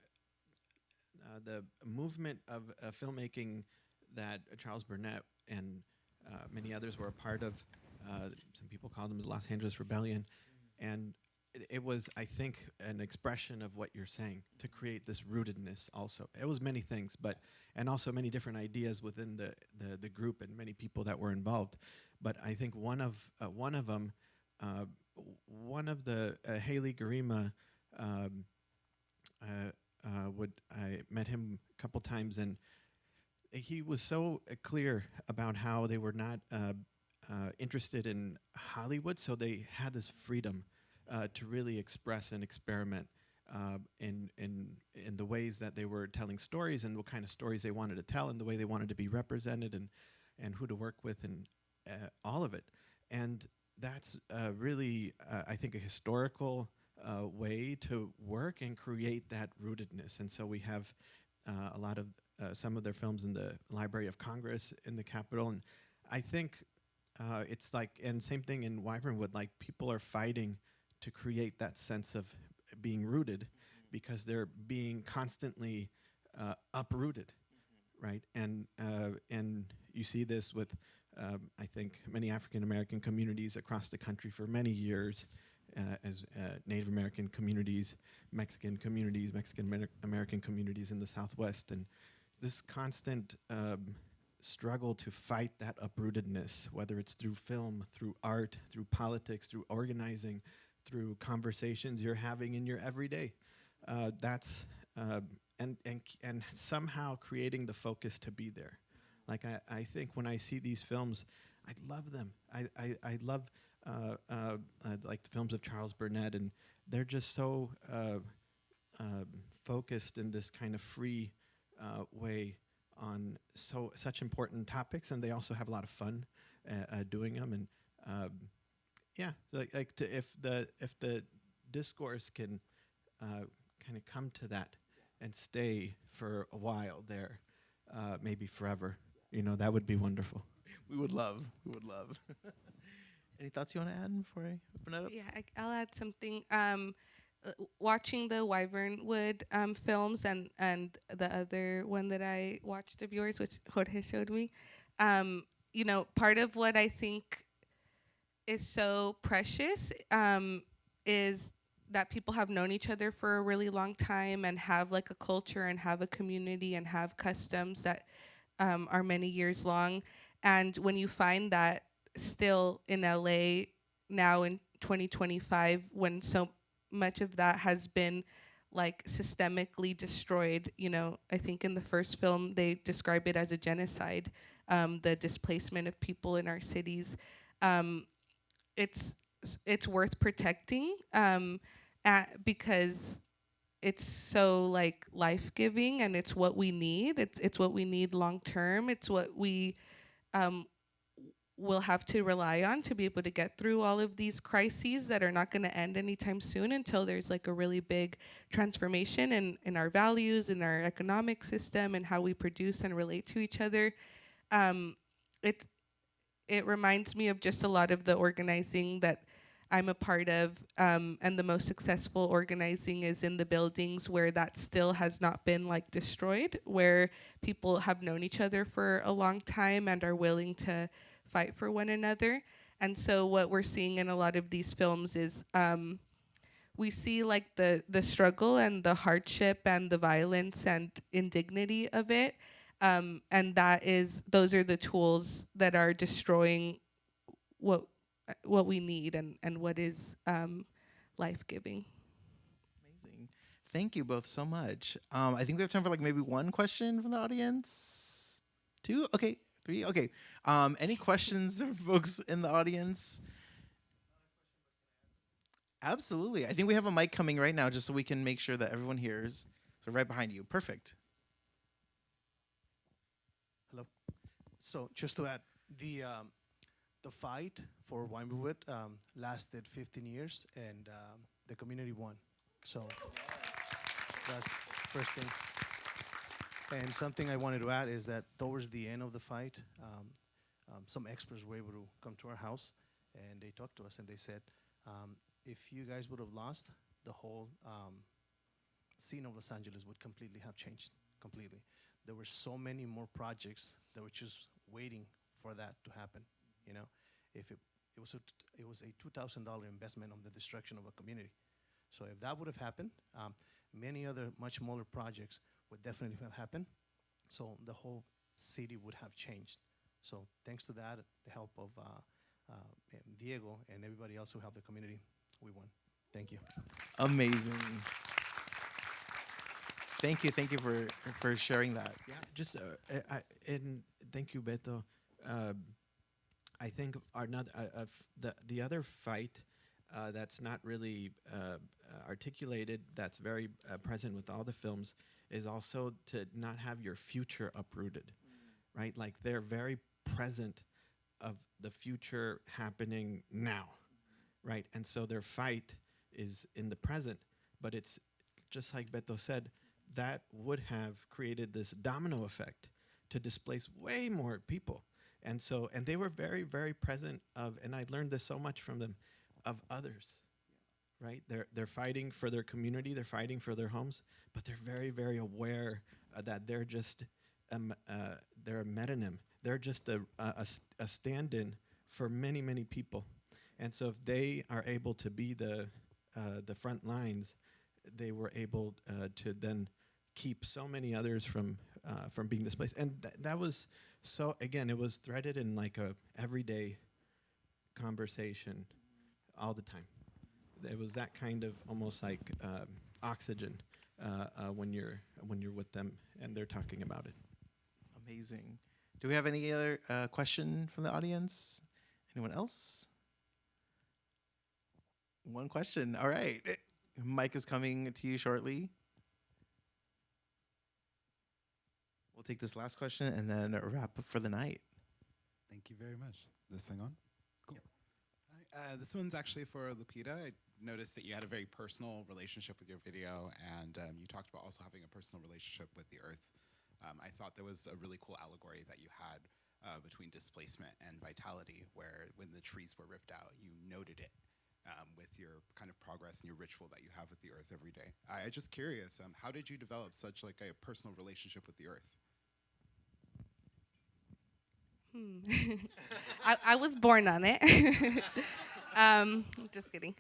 S4: movement of filmmaking that Charles Burnett and many others were a part of. Some people call them the Los Angeles Rebellion, and it was, I think, an expression of what you're saying to create this rootedness. Also, it was many things, and also many different ideas within the group and many people that were involved. but I think one of them, one of the Haley Garima, I met him a couple times, and he was so clear about how they were not interested in Hollywood, so they had this freedom to really express and experiment in the ways that they were telling stories and what kind of stories they wanted to tell and the way they wanted to be represented and who to work with and all of it. And that's really, I think, a historical way to work and create that rootedness. And so we have a lot of some of their films in the Library of Congress in the Capitol. And I think it's like, and same thing in Wyvernwood, like people are fighting to create that sense of being rooted because they're being constantly uprooted, right? And you see this with, I think, many African American communities across the country for many years, as Native American communities, Mexican communities, Mexican American communities in the Southwest, and this constant struggle to fight that uprootedness, whether it's through film, through art, through politics, through organizing, through conversations you're having in your everyday. That's and somehow creating the focus to be there. Like I think when I see these films, I love them. I love like the films of Charles Burnett, and they're just so focused in this kind of free way on such important topics, and they also have a lot of fun doing them. And yeah, if the discourse can kind of come to that and stay for a while there, maybe forever, that would be wonderful.
S3: We would love. Any thoughts you want to add before I open it up?
S2: Yeah, I'll add something. Watching the Wyvernwood films and the other one that I watched of yours, which Jorge showed me, part of what I think is so precious is that people have known each other for a really long time and have like a culture and have a community and have customs that are many years long. And when you find that still in LA now in 2025, when so much of that has been like systemically destroyed, I think in the first film they describe it as a genocide, the displacement of people in our cities. It's worth protecting because it's so like life-giving, and it's what we need. It's what we need long term. It's what we will have to rely on to be able to get through all of these crises that are not going to end anytime soon until there's like a really big transformation in our values, in our economic system, and how we produce and relate to each other. It reminds me of just a lot of the organizing that I'm a part of, and the most successful organizing is in the buildings where that still has not been like destroyed, where people have known each other for a long time and are willing to fight for one another. And so what we're seeing in a lot of these films is we see like the struggle and the hardship and the violence and indignity of it. And those are the tools that are destroying what we need and what is life-giving.
S3: Amazing. Thank you both so much. I think we have time for like maybe one question from the audience. 2? Okay. 3? Okay. Any questions from folks in the audience? Absolutely. I think we have a mic coming right now just so we can make sure that everyone hears. So right behind you. Perfect.
S5: Hello. So just to add, the fight for Wyvernwood lasted 15 years, and the community won. So that's first thing. And something I wanted to add is that towards the end of the fight, some experts were able to come to our house, and they talked to us, and they said, if you guys would have lost, the whole scene of Los Angeles would completely have changed, completely. There were so many more projects that were just waiting for that to happen. If it was a $2,000 investment on the destruction of a community. So if that would have happened, many other much smaller projects would definitely have happened. So the whole city would have changed. So thanks to that, the help of Diego and everybody else who helped the community, we won. Thank you.
S3: Amazing. Thank you for sharing that. Yeah.
S4: Just and thank you, Beto. I think the other fight that's not really articulated, that's very present with all the films, is also to not have your future uprooted, right? Like they're very present of the future happening now, right? And so their fight is in the present, but it's just like Beto said, that would have created this domino effect to displace way more people. And so, and they were very, very present of, and I learned this so much from them, of others, right? They're fighting for their community, they're fighting for their homes, but they're very, very aware that they're just, they're a metonym. They're just a stand-in for many, many people. And so if they are able to be the front lines, they were able to then keep so many others from being displaced. And that was, so again, it was threaded in like a everyday conversation all the time. It was that kind of almost like oxygen when you're with them and they're talking about it.
S3: Amazing. Do we have any other question from the audience? Anyone else? One question. All right. Mike is coming to you shortly. We'll take this last question and then wrap up for the night.
S6: Thank you very much. This thing on? Cool. Hi, this one's actually for Lupita. I noticed that you had a very personal relationship with your video, and you talked about also having a personal relationship with the earth. I thought there was a really cool allegory that you had between displacement and vitality, where when the trees were ripped out, you noted it with your kind of progress and your ritual that you have with the earth every day. I'm just curious, how did you develop such like a personal relationship with the earth?
S2: I was born on it. Just kidding.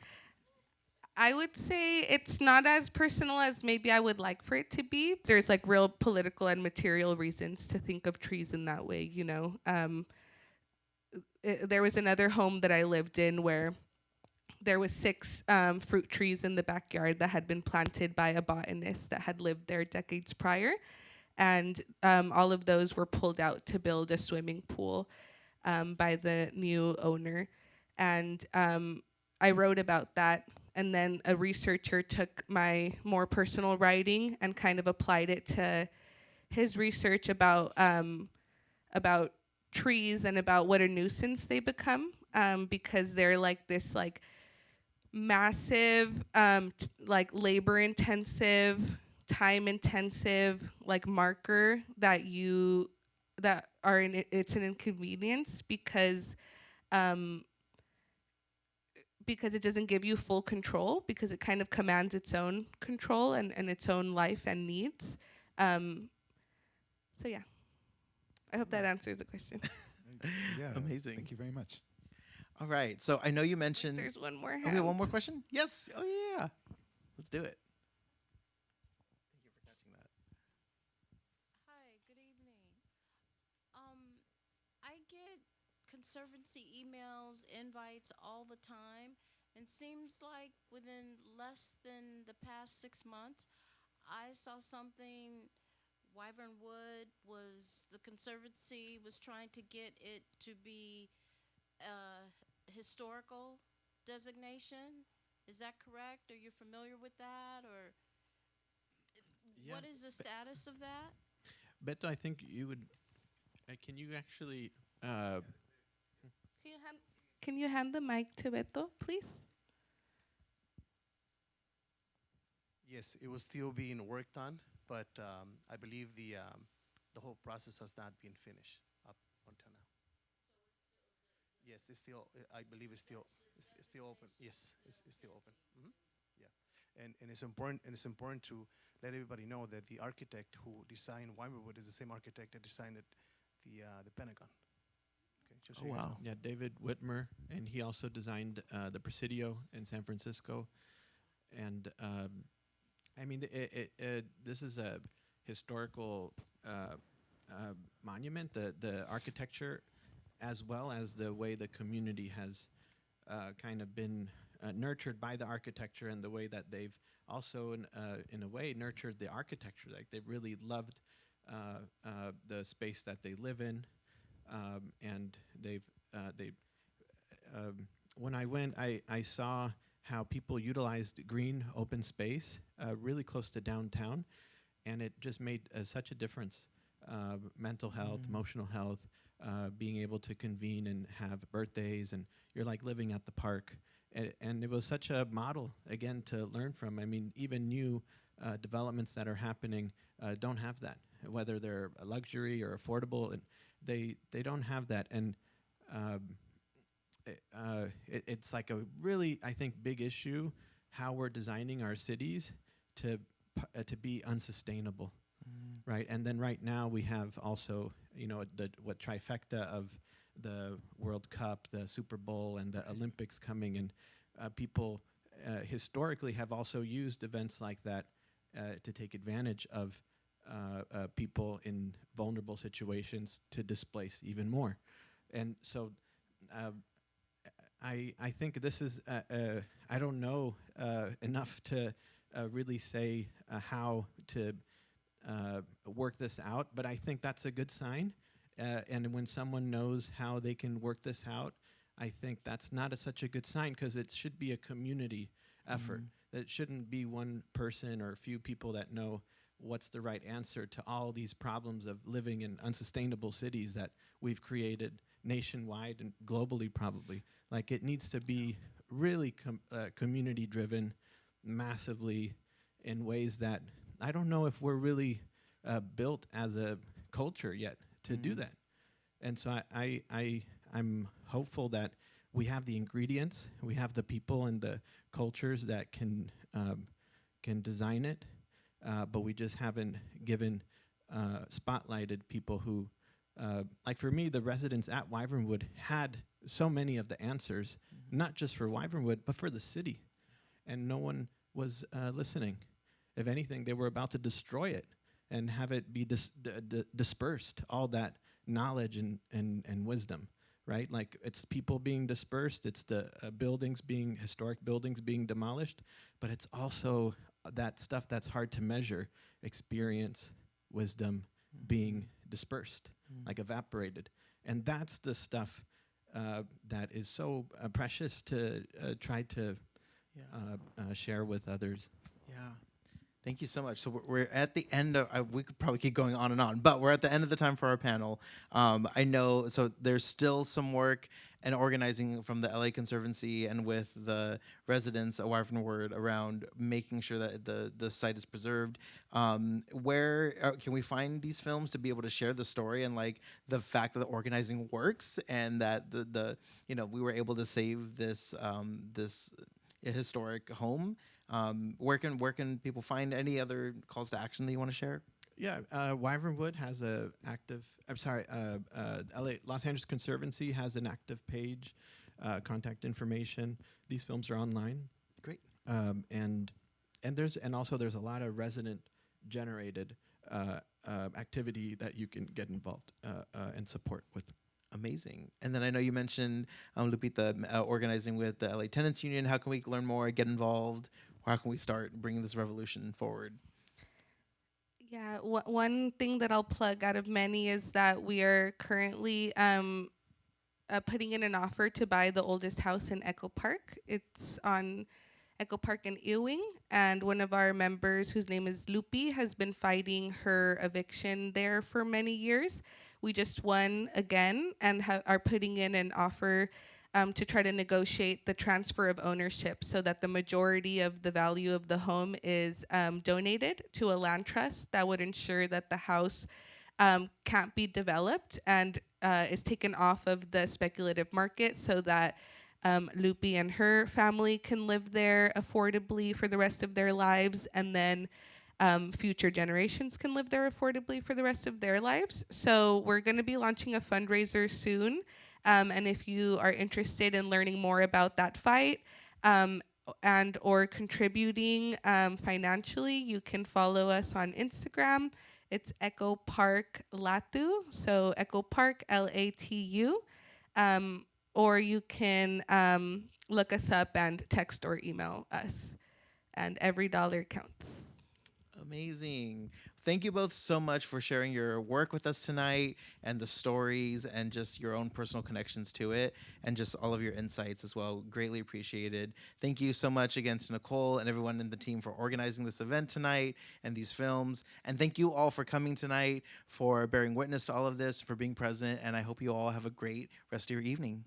S2: I would say it's not as personal as maybe I would like for it to be. There's like real political and material reasons to think of trees in that way, you know. There was another home that I lived in where there was 6 fruit trees in the backyard that had been planted by a botanist that had lived there decades prior. And all of those were pulled out to build a swimming pool by the new owner. And I wrote about that. And then a researcher took my more personal writing and kind of applied it to his research about trees and about what a nuisance they become, because they're like this like massive, like labor-intensive, time-intensive like marker that it's an inconvenience because it doesn't give you full control, because it kind of commands its own control and its own life and needs. So yeah, I hope that answers the question.
S6: Yeah,
S3: Amazing.
S6: Thank you very much.
S3: All right. So I know you mentioned.
S2: There's one more.
S3: Okay, one more question? Yes. Oh, yeah. Let's do it. Thank you for catching that.
S7: Hi, good evening. I get conservancy emails, invites all the time, and seems like within less than the past 6 months, I saw something. Wyvernwood the conservancy was trying to get it to be a historical designation. Is that correct? Are you familiar with that, or
S4: Yeah.
S7: what is the status of that?
S4: Beto, I think you would. Can you actually?
S2: Can you hand the mic to Beto, please?
S5: Yes, it was still being worked on, but I believe the whole process has not been finished up until now. Yes, it's still. I believe it's still open. Yes, it's still open. Yeah, and it's important to let everybody know that the architect who designed Wyvernwood is the same architect that designed the Pentagon. Okay, just so
S3: Oh,
S5: you guys
S3: wow.
S5: know.
S4: Yeah, David Whitmer, and he also designed the Presidio in San Francisco. And I mean, this is a historical monument. The architecture as well as the way the community has kind of been nurtured by the architecture, and the way that they've also, in a way, nurtured the architecture. Like they've really loved the space that they live in, and when I went, I saw how people utilized green open space really close to downtown, and it just made such a difference. Mental health, emotional health, being able to convene and have birthdays, and you're like living at the park. And it was such a model, again, to learn from. I mean, even new developments that are happening don't have that, whether they're a luxury or affordable, and they don't have that. And it's like a really, I think, big issue how we're designing our cities to be unsustainable, right? And then right now we have also, what trifecta of the World Cup, the Super Bowl, and the Olympics coming, and people historically have also used events like that to take advantage of people in vulnerable situations to displace even more. And so I think this is, I don't know enough to really say how to work this out, but I think that's a good sign. And when someone knows how they can work this out, I think that's not such a good sign, because it should be a community effort. It shouldn't be one person or a few people that know what's the right answer to all these problems of living in unsustainable cities that we've created nationwide and globally, probably. Like, it needs to be really community driven massively, in ways that I don't know if we're really built as a culture yet to do that. And so I'm hopeful that we have the ingredients, we have the people and the cultures that can design it, but we just haven't given spotlighted people who, like for me, the residents at Wyvernwood had so many of the answers, not just for Wyvernwood, but for the city. And no one was listening. If anything, they were about to destroy it and have it be dispersed, all that knowledge and wisdom, right? Like, it's people being dispersed, it's the historic buildings being demolished, but it's also that stuff that's hard to measure, experience, wisdom, being dispersed, like evaporated. And that's the stuff that is so precious to try to share with others.
S3: Yeah. Thank you so much. So we're at the end of, we could probably keep going on and on, but we're at the end of the time for our panel. I know, so there's still some work and organizing from the LA Conservancy and with the residents at Wyvernwood around making sure that the site is preserved. Where can we find these films to be able to share the story and like the fact that the organizing works, and that we were able to save this historic home? Where can people find any other calls to action that you want to share?
S4: Yeah, Wyvernwood has Los Angeles Conservancy has an active page, contact information. These films are online.
S3: Great.
S4: And there's a lot of resident generated activity that you can get involved and support with.
S3: Amazing. And then I know you mentioned, Lupita, organizing with the LA Tenants Union. How can we learn more, get involved? How can we start bringing this revolution forward?
S2: Yeah, one thing that I'll plug out of many is that we are currently putting in an offer to buy the oldest house in Echo Park. It's on Echo Park and Ewing, and one of our members, whose name is Lupi, has been fighting her eviction there for many years. We just won again and are putting in an offer to try to negotiate the transfer of ownership so that the majority of the value of the home is donated to a land trust that would ensure that the house can't be developed and is taken off of the speculative market, so that Lupi and her family can live there affordably for the rest of their lives, and then future generations can live there affordably for the rest of their lives. So we're going to be launching a fundraiser soon. And if you are interested in learning more about that fight and or contributing financially, you can follow us on Instagram. It's Echo Park Latu, so Echo Park Latu. or you can look us up and text or email us. And every dollar counts.
S3: Amazing. Thank you both so much for sharing your work with us tonight and the stories and just your own personal connections to it and just all of your insights as well. Greatly appreciated. Thank you so much again to Nicole and everyone in the team for organizing this event tonight and these films. And thank you all for coming tonight, for bearing witness to all of this, for being present. And I hope you all have a great rest of your evening.